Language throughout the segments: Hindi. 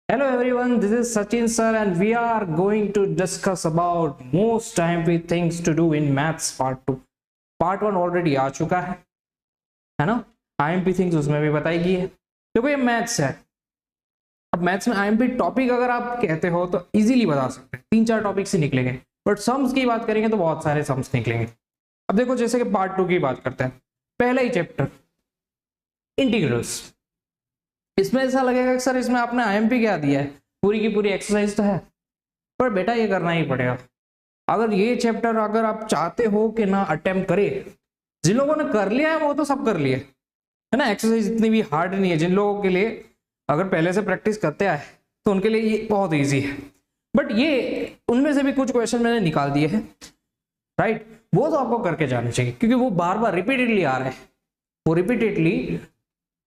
Hello everyone, this is Sachin sir and we are going to discuss about most IMP things to do in maths part 2. Part 1 already आ चुका है ना। IMP थिंग्स उसमें भी बताई है। देखो ये मैथ्स है। अब मैथ्स में IMP टॉपिक अगर आप कहते हो तो इजीली बता सकते हैं, 3-4 टॉपिक से निकलेंगे, बट सम्स की बात करेंगे तो बहुत सारे सम्स निकलेंगे। अब देखो जैसे कि पार्ट 2 की बात करते हैं, पहला ही चैप्टर इंटीग्रल्स। इसमें ऐसा लगेगा कि सर इसमें आपने आईएमपी क्या दिया है, पूरी की पूरी एक्सरसाइज तो है, पर बेटा ये करना ही पड़ेगा। अगर ये चैप्टर अगर आप चाहते हो कि ना अटेम्प्ट करे, जिन लोगों ने कर लिया है वो तो सब कर लिए है ना। एक्सरसाइज इतनी भी हार्ड नहीं है, जिन लोगों के लिए अगर पहले से प्रैक्टिस करते आए तो उनके लिए ये बहुत ईजी है। बट ये उनमें से भी कुछ क्वेश्चन मैंने निकाल दिए हैं, राइट। वो तो आपको करके जाने चाहिए क्योंकि वो बार बार रिपीटेडली आ रहे हैं, वो रिपीटेडली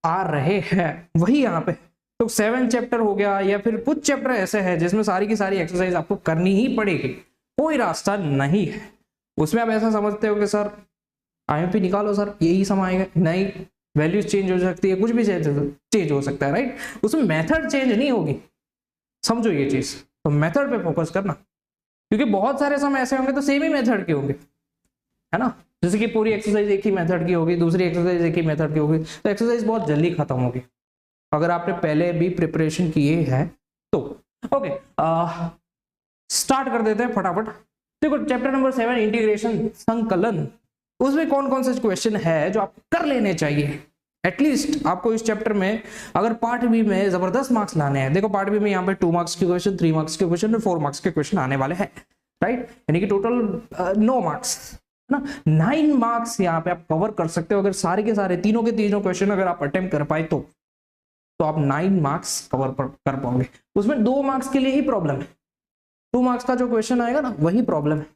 आ रहे हैं वही यहाँ पे। तो 7 चैप्टर हो गया या फिर कुछ चैप्टर ऐसे हैं जिसमें सारी की सारी एक्सरसाइज आपको करनी ही पड़ेगी, कोई रास्ता नहीं है उसमें। आप ऐसा समझते हो कि सर आईएमपी निकालो सर यही सम आएगा, नहीं, वैल्यूज चेंज हो सकती है, कुछ भी चेंज हो सकता है, राइट। उसमें मेथड चेंज नहीं होगी, समझो ये चीज। तो मेथड पे फोकस करना, क्योंकि बहुत सारे सम ऐसे होंगे तो सेम ही मेथड के होंगे, है ना। जैसे कि पूरी एक्सरसाइज एक ही मेथड की होगी, दूसरी एक्सरसाइज एक ही मेथड की होगी, तो एक्सरसाइज बहुत जल्दी खत्म होगी अगर आपने पहले भी प्रिपरेशन किए हैं तो। ओके, स्टार्ट कर देते हैं फटाफट। देखो चैप्टर नंबर 7 इंटीग्रेशन, संकलन, उसमें कौन कौन से क्वेश्चन है जो आप कर लेने चाहिए। एटलीस्ट आपको इस चैप्टर में अगर पार्ट बी में जबरदस्त मार्क्स लाने हैं, देखो पार्ट बी में यहाँ पे 2 मार्क्स के क्वेश्चन, 3 मार्क्स के क्वेश्चन और 4 मार्क्स के क्वेश्चन आने वाले हैं, राइट। यानी कि टोटल 9 मार्क्स ना, 9 मार्क्स यहाँ पे आप कवर कर सकते हो अगर सारे के सारे तीनों के तीनों क्वेश्चन अगर आप अटेम्प्ट कर पाए तो आप 9 मार्क्स कवर कर पाओगे। उसमें 2 मार्क्स के लिए ही प्रॉब्लम है, 2 मार्क्स का जो क्वेश्चन आएगा ना वही प्रॉब्लम है,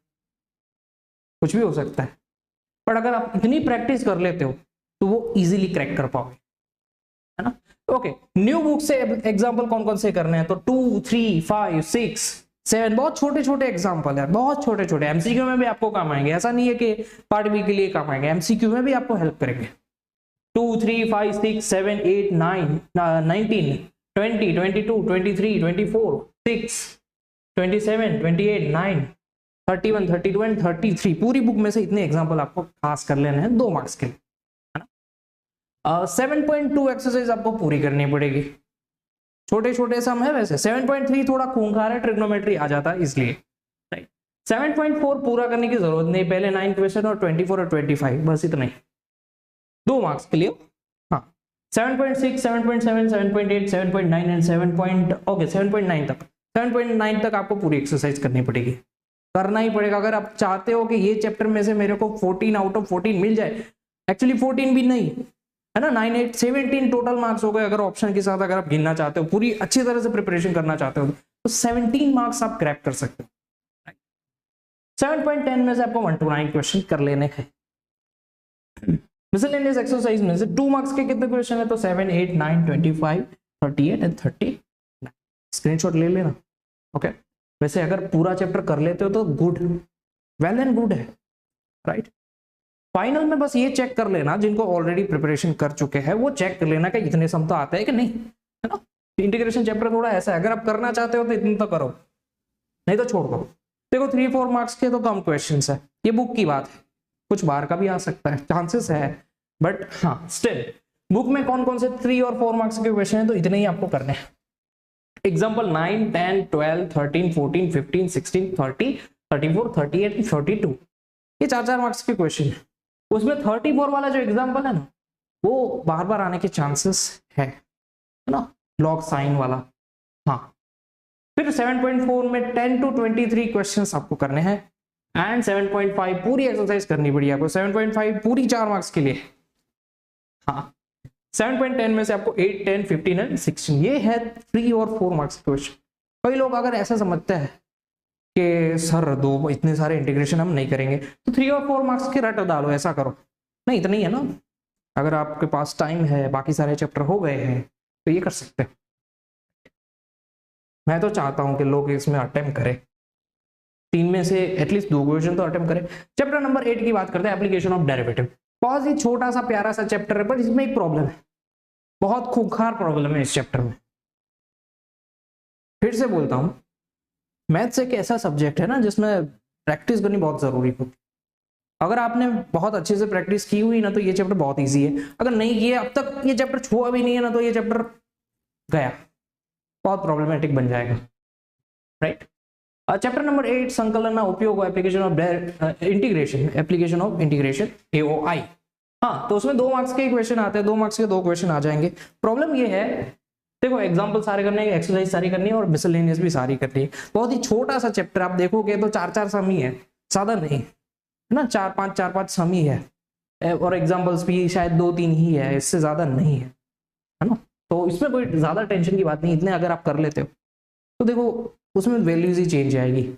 कुछ भी हो सकता है। पर अगर आप इतनी प्रैक्टिस कर लेते हो तो वो इजीली क्रैक कर पाओगे, है ना। ओके, न्यू बुक से एग्जाम्पल कौन कौन से करने हैं तो 2, 3, 5, 6, 7 बहुत छोटे छोटे एग्जाम्पल है, बहुत छोटे छोटे। एमसीक्यू में भी आपको काम आएंगे, ऐसा नहीं है कि पार्ट बी के लिए काम आएंगे, एमसीक्यू में भी आपको हेल्प करेंगे। 2, 3, 5, 6, 7, 8, 9, 19, 20, 22, 23, 24, 6, 27, 28, 9, 31, 32 एंड 33, पूरी बुक में से इतने एग्जाम्पल आपको पास कर लेने हैं 2 मार्क्स के लिए, है ना। 7.2 एक्सरसाइज आपको पूरी करनी पड़ेगी, छोटे छोटे सम है वैसे। 7.3 थोड़ा खूंखार है, ट्रिग्नोमेट्री आ जाता है इसलिए, राइट। 7.4 पूरा करने की जरूरत नहीं, पहले 9 क्वेश्चन और 24 और 25 बस इतना ही, 2 मार्क्स के लिए। हाँ, 7.6, 7.7, 7.8, 7.9 एंड 7.9 तक, 7.9 तक आपको पूरी एक्सरसाइज करनी पड़ेगी, करना ही पड़ेगा अगर आप चाहते हो कि ये चैप्टर में से मेरे को 14 आउट ऑफ 14 मिल जाए। एक्चुअली 14 भी नहीं है ना, 9, 8, 17 टोटल मार्क्स हो गए अगर ऑप्शन के साथ अगर आप गिनना चाहते हो, पूरी अच्छी तरह से प्रिपरेशन करना चाहते हो तो 17 मार्क्स आप क्रैक कर सकते हो। 7.10 में से आपको 1 to 9 क्वेश्चन कर लेने हैं। मिसलेनियस एक्सरसाइज में से 2 मार्क्स के कितने क्वेश्चन है तो 7, 8, 9, 25, 38 एंड 30। स्क्रीनशॉट ले लेना, ओके। वैसे अगर पूरा चैप्टर कर लेते हो तो गुड, वेल एंड गुड है, राइट। फाइनल में बस ये चेक कर लेना, जिनको ऑलरेडी प्रिपरेशन कर चुके हैं वो चेक कर लेना कि इतने सम तो आते हैं कि नहीं, है ना। इंटीग्रेशन चैप्टर थोड़ा ऐसा है, अगर आप करना चाहते हो तो इतने तो करो, नहीं तो छोड़ दो। देखो 3-4 मार्क्स के तो कम क्वेश्चन है, ये बुक की बात है, कुछ बाहर का भी आ सकता है, चांसेस है, बट हाँ स्टिल बुक में कौन कौन से 3 और 4 मार्क्स के क्वेश्चन है तो इतने ही आपको करने हैं। एग्जाम्पल 9, 10, 12, 13, 14, 15, 16, 30, 34, 38, 32, ये 4-4 मार्क्स के क्वेश्चन है। उसमें 34 वाला जो एग्जाम्पल है ना वो बार बार आने के चांसेस है ना, लॉग साइन वाला। हाँ, फिर 7.4 में 10 to 23 क्वेश्चंस आपको करने हैं एंड 7.5 पूरी एक्सरसाइज करनी पड़ी आपको, 7.5 पूरी 4 मार्क्स के लिए। हाँ, 7.10 में से आपको 8, 10, 15 एंड 16, ये है 3 और 4 मार्क्स क्वेश्चन। कई लोग अगर ऐसा समझते हैं कि सर दो इतने सारे इंटीग्रेशन हम नहीं करेंगे तो 3 और 4 मार्क्स के रट डालो, ऐसा करो, नहीं इतना ही है ना। अगर आपके पास टाइम है, बाकी सारे चैप्टर हो गए हैं तो ये कर सकते हैं। मैं तो चाहता हूं कि लोग इसमें अटेम्प्ट करें, 3 में से एटलीस्ट 2 क्वेश्चन तो अटेम्प्ट करें। चैप्टर नंबर 8 की बात करते हैं, एप्लीकेशन ऑफ डेरिवेटिव। बहुत ही छोटा सा प्यारा सा चैप्टर है, पर इसमें एक प्रॉब्लम है, बहुत खूंखार प्रॉब्लम है इस चैप्टर में। फिर से बोलता हूँ, मैथ्स एक ऐसा सब्जेक्ट है ना जिसमें प्रैक्टिस करनी बहुत जरूरी होती है। अगर आपने बहुत अच्छे से प्रैक्टिस की हुई ना तो ये चैप्टर बहुत इजी है, अगर नहीं किया अब तक ये चैप्टर छुआ भी नहीं है ना तो ये चैप्टर गया, बहुत प्रॉब्लमेटिक बन जाएगा, राइट। चैप्टर नंबर 8, संकलन उपयोग application of integration, application of integration AOI। हाँ, तो उसमें 2 मार्क्स के क्वेश्चन आते हैं, 2 मार्क्स के 2 क्वेश्चन आ जाएंगे। प्रॉब्लम ये है, देखो एग्जाम्पल सारे करने हैं, एक्सरसाइज सारी करनी है और मिसलेनियस भी सारी करनी है। बहुत ही छोटा सा चैप्टर, आप देखोगे तो 4-4 सम ही है, ज्यादा नहीं है ना, 4-5 सम ही है और एग्जाम्पल्स भी शायद 2-3 ही है, इससे ज्यादा नहीं है ना। तो इसमें कोई ज्यादा टेंशन की बात नहीं, इतने अगर आप कर लेते हो तो देखो उसमें वैल्यूज ही चेंज आएगी।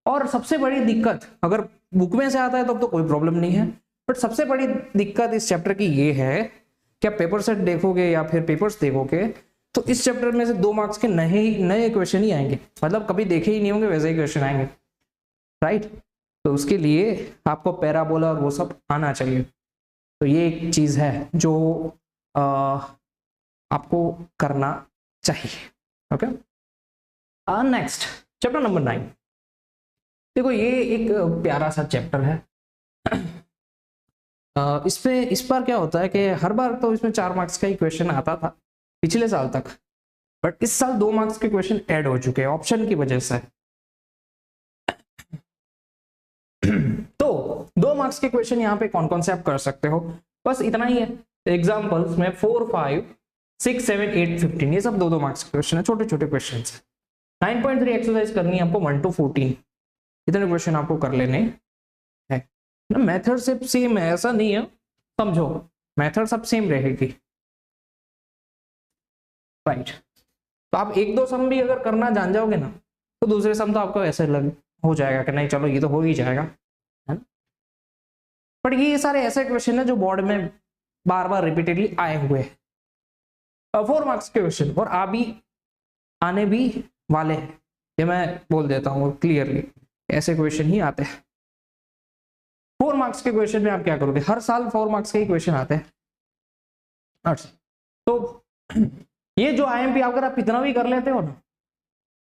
और सबसे बड़ी दिक्कत, अगर बुक में से आता है तब तो कोई प्रॉब्लम नहीं है, बट सबसे बड़ी दिक्कत इस चैप्टर की ये है कि आप पेपर सेट देखोगे या फिर पेपर्स देखोगे तो इस चैप्टर में से 2 मार्क्स के नए क्वेश्चन ही आएंगे, मतलब कभी देखे ही नहीं होंगे वैसे ही क्वेश्चन आएंगे, राइट। तो उसके लिए आपको पैराबोला और वो सब आना चाहिए, तो ये एक चीज है जो आपको करना चाहिए, ओके। Next chapter number 9। देखो ये एक प्यारा सा चैप्टर है। इस बार क्या होता है कि हर बार तो इसमें 4 मार्क्स का ही क्वेश्चन आता था पिछले साल तक, बट इस साल 2 मार्क्स के क्वेश्चन ऐड हो चुके हैं ऑप्शन की वजह से। तो 2 मार्क्स के क्वेश्चन यहाँ पे कौन कौन से आप कर सकते हो, बस इतना ही है। एग्जाम्पल्स में 4, 5, 6, 7, 8, 15 ये सब 2-2 मार्क्स के क्वेश्चन है, छोटे छोटे क्वेश्चन है। 9.3 एक्सरसाइज करनी है आपको 1 to 14, इतने क्वेश्चन आपको कर लेने हैं ना। मेथड से सेम है ऐसा नहीं है, समझो मेथड सब सेम रहेगी, राइट। तो आप 1-2 सम भी अगर करना जान जाओगे ना तो दूसरे सम तो आपको ऐसे लग हो जाएगा कि नहीं चलो ये तो हो ही जाएगा, है ना। बट ये सारे ऐसे क्वेश्चन है जो बोर्ड में बार बार रिपीटेडली आए हुए हैं, 4 मार्क्स के क्वेश्चन, और आने भी वाले हैं, ये मैं बोल देता हूँ क्लियरली, ऐसे क्वेश्चन ही आते हैं। 4 मार्क्स के क्वेश्चन में आप क्या करोगे, हर साल 4 मार्क्स के ही क्वेश्चन आते हैं। अच्छा, तो ये जो IMP अगर आप इतना भी कर लेते हो ना,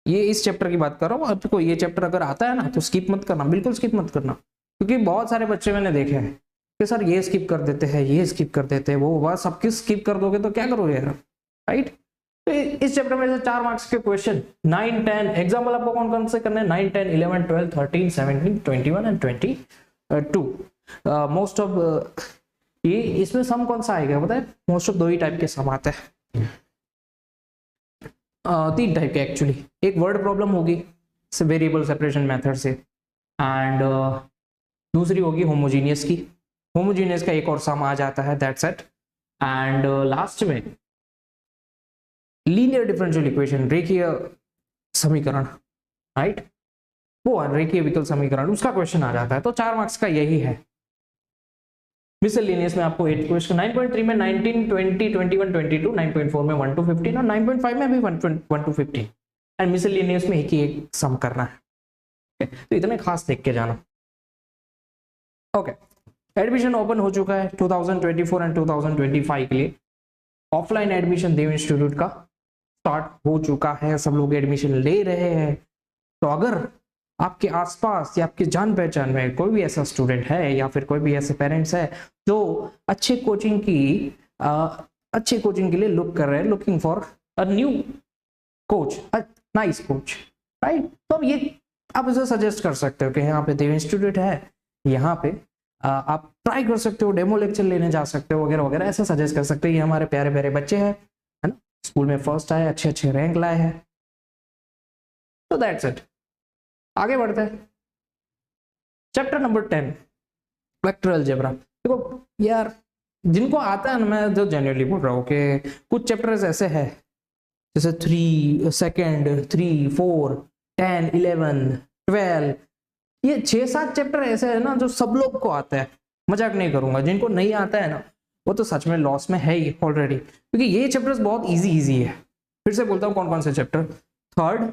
ये इस चैप्टर की बात कर रहा हूँ, आपको ये चैप्टर अगर आता है ना तो स्किप मत करना, बिल्कुल स्किप मत करना, क्योंकि बहुत सारे बच्चे मैंने देखे हैं कि सर ये स्किप कर देते हैं, ये स्किप कर देते हैं, वो बस सब किस स्किप कर दोगे तो क्या करोगे यार, राइट। तो इस चैप्टर में से 4 मार्क्स के क्वेश्चन 9, 10 एग्जाम्पल आपको कौन कौन से करने हैं, 9, 10, 11, 12, 13, 17, 21 एंड 22। मोस्ट ऑफ ये इसमें सम कौन सा आएगा पता है, मोस्ट ऑफ 2 ही टाइप के सम आते हैं, 3 टाइप के एक्चुअली। एक वर्ड प्रॉब्लम होगी वेरिएबल सेपरेशन मेथड से, एंड दूसरी होगी होमोजीनियस की, होमोजीनियस का एक और सम आ जाता है, दैट्स इट। एंड लास्ट में लीनियर डिफरेंशियल इक्वेशन, रेखीय समीकरण, राइट, वो रेखीय विकल समीकरण, उसका क्वेश्चन आ जाता है। तो 4 मार्क्स का यही है। मिसलेनियस में आपको 8 क्वेश्चन, 9.3 में 19, 20, 21, 22, 9.4 में 1 to 15 और 9.5 में भी 1 to 15, एंड मिसलेनियस में एक ही एक सम करना है, तो इतने खास देख के जाना। ओके, एडमिशन ओपन हो चुका है 2024 एंड 2025 के लिए। ऑफलाइन एडमिशन देव इंस्टीट्यूट का स्टार्ट हो चुका है, सब लोग एडमिशन ले रहे हैं। तो अगर आपके आसपास या आपके जान पहचान में कोई भी ऐसा स्टूडेंट है या फिर कोई भी ऐसे पेरेंट्स है जो अच्छे कोचिंग के लिए लुक कर रहे हैं, looking for a new coach, nice coach, right, तो ये आप इसे सजेस्ट कर सकते हो कि यहाँ पे देव इंस्टीट्यूट है, यहाँ पे आप ट्राई कर सकते हो, डेमो लेक्चर लेने जा सकते हो वगैरह वगैरह, ऐसा सजेस्ट कर सकते हो। ये हमारे प्यारे प्यारे बच्चे हैं, है ना, स्कूल में फर्स्ट आए, अच्छे अच्छे रैंक लाए हैं, तो दैट्स इट। आगे बढ़ते हैं, चैप्टर नंबर 10 वेक्टर अलजेब्रा। देखो यार, जिनको आता है ना, मैं तो जेन्युइनली बोल रहा हूँ कि कुछ चैप्टर्स ऐसे हैं जैसे 3, 4, 10, 11, 12, ये 6-7 चैप्टर ऐसे है ना जो सब लोग को आता है, मजाक नहीं करूंगा। जिनको नहीं आता है ना वो तो सच में लॉस में है ही ऑलरेडी, क्योंकि ये चैप्टर्स बहुत इजी है। फिर से बोलता हूँ कौन कौन से चैप्टर, 3rd,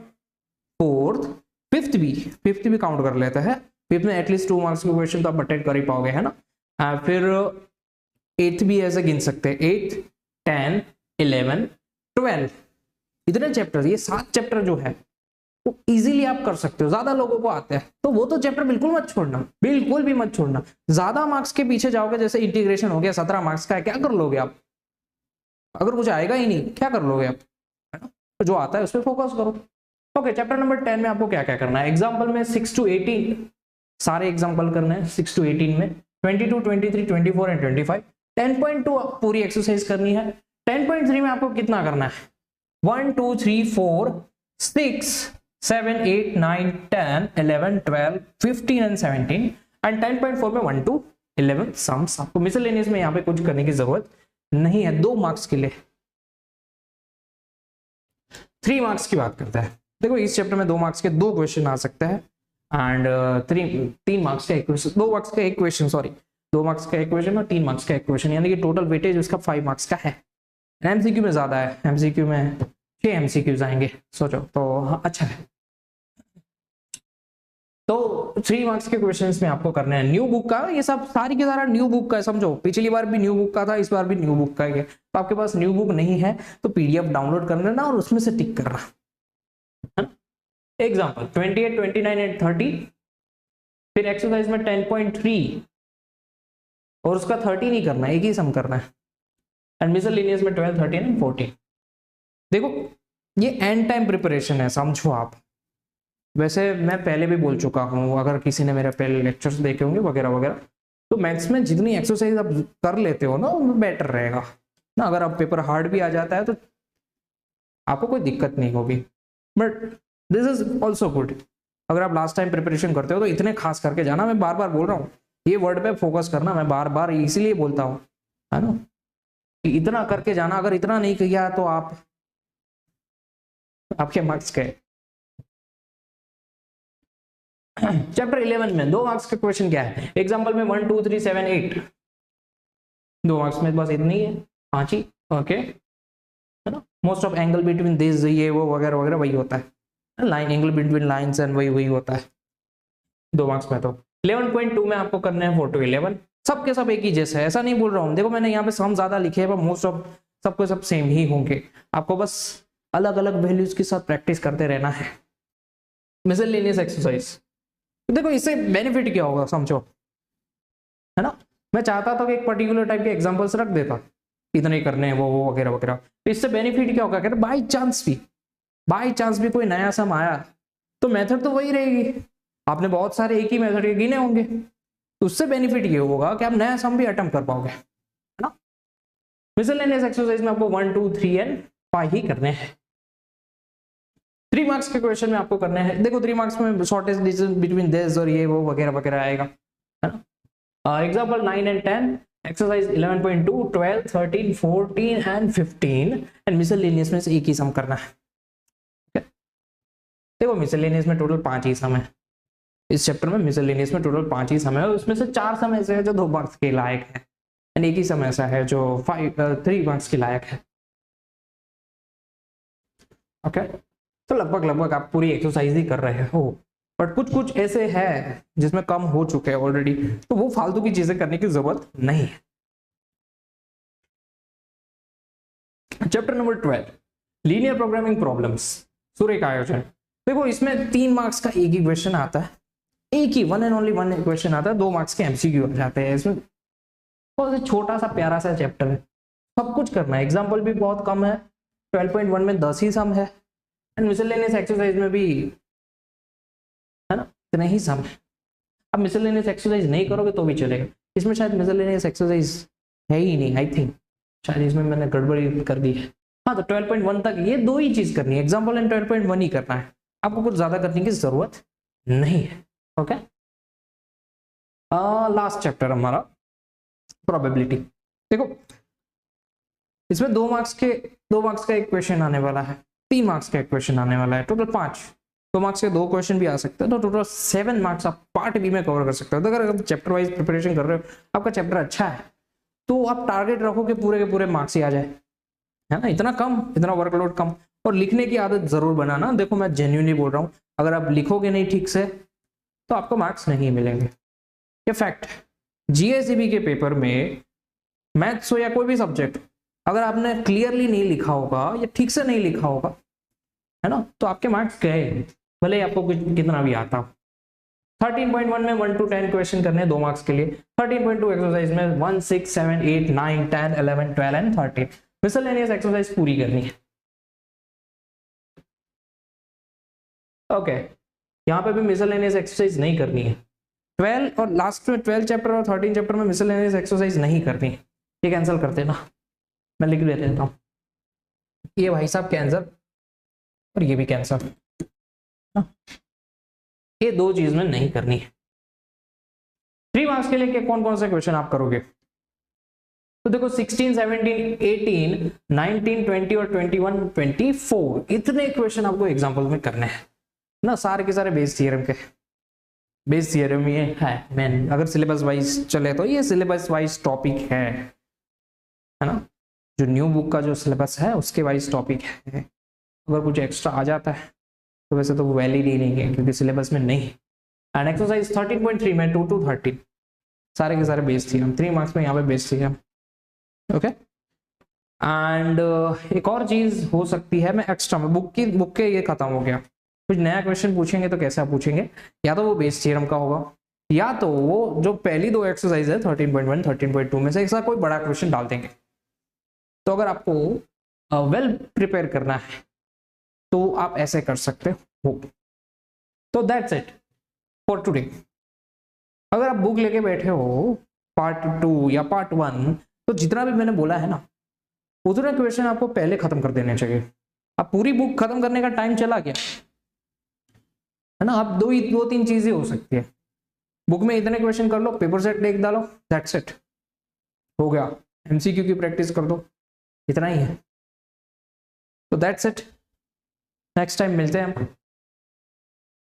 4th, 5th भी काउंट कर लेते हैं। 5th में एटलीस्ट 2 मार्क्स के क्वेश्चन तो आप अटेंड कर ही पाओगे, है ना। फिर 8th भी ऐसे गिन सकते हैं, 8, 10, 11, 12, इतने चैप्टर, ये 7 चैप्टर जो है वो इजीली आप कर सकते हो, ज्यादा लोगों को आते हैं, तो वो तो चैप्टर बिल्कुल मत छोड़ना, बिल्कुल भी मत छोड़ना। ज्यादा मार्क्स के पीछे जाओगे, जैसे इंटीग्रेशन हो गया 17 मार्क्स का है, क्या कर लोगे आप? अगर कुछ आएगा ही नहीं क्या कर लोगे आप, है ना? तो जो आता है उस पर फोकस करो। ओके, चैप्टर नंबर 10 में आपको क्या क्या करना है? एग्जाम्पल में 6 to 18 सारे एग्जाम्पल करने हैं, 6 to 18 में 22, 23, 24 एंड 25। 10.2 पूरी एक्सरसाइज करनी है। 10.3 में आपको कितना करना है? 1 2 3 4 6 7 8 9 10 11 12 15 एंड 17 एंड 10.4 में 1 to 11 सम्स। आपको मिसलेनियस में यहाँ पे कुछ करने की जरूरत नहीं है। 2 मार्क्स के लिए 3 मार्क्स की बात करते हैं। देखो इस चैप्टर में 2 मार्क्स के 2 क्वेश्चन आ सकते हैं एंड 3 मार्क्स का एक क्वेश्चन, 2 मार्क्स का एक क्वेश्चन, सॉरी 2 मार्क्स का एक क्वेश्चन और 3 मार्क्स का एक क्वेश्चन, यानी कि टोटल वेटेज उसका 5 मार्क्स का है। एमसीक्यू में ज्यादा है, एमसीक्यू में 6 एमसीक्यूज आएंगे, सोचो तो हाँ, अच्छा है। तो 3 मार्क्स के क्वेश्चंस में आपको करना है न्यू बुक का, ये सब सारी के सारा न्यू बुक का है, समझो पिछली बार भी न्यू बुक का था, इस बार भी न्यू बुक का है। तो आपके पास न्यू बुक नहीं है तो पीडीएफ डाउनलोड कर लेना और उसमें से टिक करना। एग्जाम्पल 28, 29 एंड 30, फिर एक्सरसाइज में 10.3 और उसका 30 नहीं करना, एक ही सम करना है, एंड मिसलेनियस में 12, 13 एंड 14। देखो ये एंड टाइम प्रिपरेशन है, समझो आप। वैसे मैं पहले भी बोल चुका हूँ, अगर किसी ने मेरे पहले लेक्चर्स देखे होंगे वगैरह वगैरह, तो मैथ्स में जितनी एक्सरसाइज आप कर लेते हो ना वो बेटर रहेगा ना। अगर आप पेपर हार्ड भी आ जाता है तो आपको कोई दिक्कत नहीं होगी, but this is also good. अगर आप लास्ट टाइम प्रिपरेशन करते हो तो इतने खास करके जाना, मैं बार बार बोल रहा हूँ ये वर्ड पे फोकस करना, मैं बार बार इसीलिए बोलता हूँ, है ना, कि इतना करके जाना। अगर इतना नहीं किया तो आपके मार्क्स गए। चैप्टर 11 में 2 मार्क्स का क्वेश्चन क्या है? एग्जांपल में 1 2 3 7 8, 2 मार्क्स में बस इतनी है, 5 ही। ओके, है ना। Most of angle between this, ये वो वगैरह वगैरह वही होता है, line angle between lines and वही होता है 2 मार्क्स में। तो 11.2 में आपको करना है 4 to 11, सबके सब एक ही जैसे है, ऐसा नहीं बोल रहा हूँ। देखो मैंने यहाँ पे सम ज्यादा लिखे हैं पर मोस्ट ऑफ सबके सब सेम ही होंगे, आपको बस अलग अलग वैल्यूज के साथ प्रैक्टिस करते रहना है। मिसलेनियस एक्सरसाइज, देखो इससे बेनिफिट क्या होगा समझो, है ना। मैं चाहता था कि एक पर्टिकुलर टाइप के एग्जांपल्स रख देता, इतने करने हैं वो वगैरह वगैरह। इससे बेनिफिट क्या होगा, कहते बाई चांस भी कोई नया सम आया तो मेथड तो वही रहेगी, आपने बहुत सारे एक ही मेथड के गिने होंगे, तो उससे बेनिफिट ये होगा कि आप नया सम भी अटेम्प्ट कर पाओगे, है ना। मिसलेनियस एक्सरसाइज में आपको 1 2 3 एंड 5 ही करने हैं। 3 मार्क्स के क्वेश्चन में आपको करने हैं, देखो 3 मार्क्स में शॉर्टेस्ट डिस्टेंस बिटवीन दिस और ये वो वगैरह वगैरह आएगा, है ना। Example 9 and 10, exercise 11.2, 12, 13, 14 and 15 and miscellaneous में से एक ही सम करना है। देखो मिसलेनियस में टोटल 5 ही सम है, इस चैप्टर में मिसलेनियस में टोटल 5 ही सम है, उसमें से 4 सम ऐसे है जो 2 मार्क्स के लायक है, एंड एक ही सम ऐसा है जो 3 मार्क्स के लायक है। ओके, तो लगभग आप पूरी एक्सरसाइज ही कर रहे हो, बट कुछ ऐसे है जिसमें कम हो चुके हैं ऑलरेडी, तो वो फालतू की चीजें करने की जरूरत नहीं है। Chapter number 12, linear programming problems, सूर्य का आयोजन। देखो इसमें 3 मार्क्स का एक ही क्वेश्चन आता है, एक ही one and only one question आता है, 2 मार्क्स के एमसीक्यू आ जाते हैं। इसमें बहुत छोटा सा प्यारा सा चैप्टर है, सब कुछ करना है। एग्जाम्पल भी बहुत कम है, 12.1 में 10 ही सम है, एंड मिसलेनियस एक्सरसाइज में भी, है ना, इतना ही सम है। अब मिसलेनियस एक्सरसाइज नहीं करोगे तो भी चलेगा, इसमें शायद मिसलेनियस एक्सरसाइज है ही नहीं, आई थिंक शायद इसमें मैंने गड़बड़ी कर दी है। हाँ, तो 12.1 तक ये 2 ही चीज करनी है, एग्जाम्पल एंड 12.1 ही करना है, आपको कुछ ज्यादा करने की जरूरत नहीं है। ओके, लास्ट चैप्टर हमारा प्रोबेबिलिटी। देखो इसमें 2 मार्क्स का एक क्वेश्चन आने वाला है, 3 मार्क्स का एक क्वेश्चन आने वाला है, टोटल 5। 2 मार्क्स के 2 क्वेश्चन भी आ सकते हैं, तो टोटल 7 मार्क्स आप पार्ट बी में कवर कर सकते हो। तो अगर आप चैप्टर वाइज प्रिपरेशन कर रहे हो, आपका चैप्टर अच्छा है, तो आप टारगेट रखो कि पूरे के पूरे मार्क्स ही आ जाए, है ना। इतना वर्कलोड कम, और लिखने की आदत जरूर बनाना। देखो मैं जेन्युइनली बोल रहा हूँ, अगर आप लिखोगे नहीं ठीक से तो आपको मार्क्स नहीं मिलेंगे, ये फैक्ट है। जीएसईबी के पेपर में मैथ्स हो या कोई भी सब्जेक्ट, अगर आपने क्लियरली नहीं लिखा होगा या ठीक से नहीं लिखा होगा है ना, तो आपके मार्क्स गए, भले ही आपको कुछ कितना भी आता। 13.1 में 1 to 10 क्वेश्चन करने हैं 2 मार्क्स के लिए। 13.2 एक्सरसाइज में 1, 6, 7, 8, 9, 10, 11, 12 एंड 13 मिसलेनियस एक्सरसाइज पूरी करनी है। ओके यहाँ पे भी मिसलेनियस एक्सरसाइज नहीं करनी है। 12 और लास्ट में 12 चैप्टर और 13 चैप्टर में मिसलेनियस एक्सरसाइज नहीं करनी है, ये कैंसिल कर देना, मैं लिख देता हूँ, ये भाई साहब कैंसर और ये भी कैंसर, ये 2 चीज में नहीं करनी है। 3 मार्क्स के लिए कौन कौन से क्वेश्चन आप करोगे, तो देखो 16, 17, 18, 19, 20 और 21, 24 इतने क्वेश्चन आपको एग्जाम्पल में करने हैं ना, सारे के सारे बेस थ्योरम के। बेस थ्योरम ये है मैन, अगर सिलेबस वाइज चले तो ये सिलेबस वाइज टॉपिक है ना, जो न्यू बुक का जो सिलेबस है उसके वाइज टॉपिक है। अगर कुछ एक्स्ट्रा आ जाता है तो वैसे तो वो वैलिड ही नहीं है क्योंकि सिलेबस में नहीं। एंड एक्सरसाइज 13.3 में 2 to 13 सारे के सारे बेस थ्योरम, 3 मार्क्स में यहाँ पे बेस थ्योरम। ओके एंड एक और चीज हो सकती है, मैं एक्स्ट्रा में बुक के ये खत्म हो गया, कुछ नया क्वेश्चन पूछेंगे तो कैसे आप पूछेंगे, या तो वो बेस थ्योरम का होगा या तो वो जो पहली 2 एक्सरसाइज है 13.1 13.2 में से एक साथ कोई बड़ा क्वेश्चन डाल देंगे। तो अगर आपको वेल प्रिपेयर करना है तो आप ऐसे कर सकते हो। तो दैट्स इट फॉर टुडे। अगर आप बुक लेके बैठे हो पार्ट 2 या पार्ट 1 तो जितना भी मैंने बोला है ना उतने क्वेश्चन आपको पहले खत्म कर देने चाहिए। अब पूरी बुक खत्म करने का टाइम चला गया है ना, अब 2-3 चीजें हो सकती है, बुक में इतने क्वेश्चन कर लो, पेपर सेट लिख डालो, दैट्स इट, हो गया। एमसीक्यू की प्रैक्टिस कर दो, इतना ही है। तो दैट्स इट, नेक्स्ट टाइम मिलते हैं हम।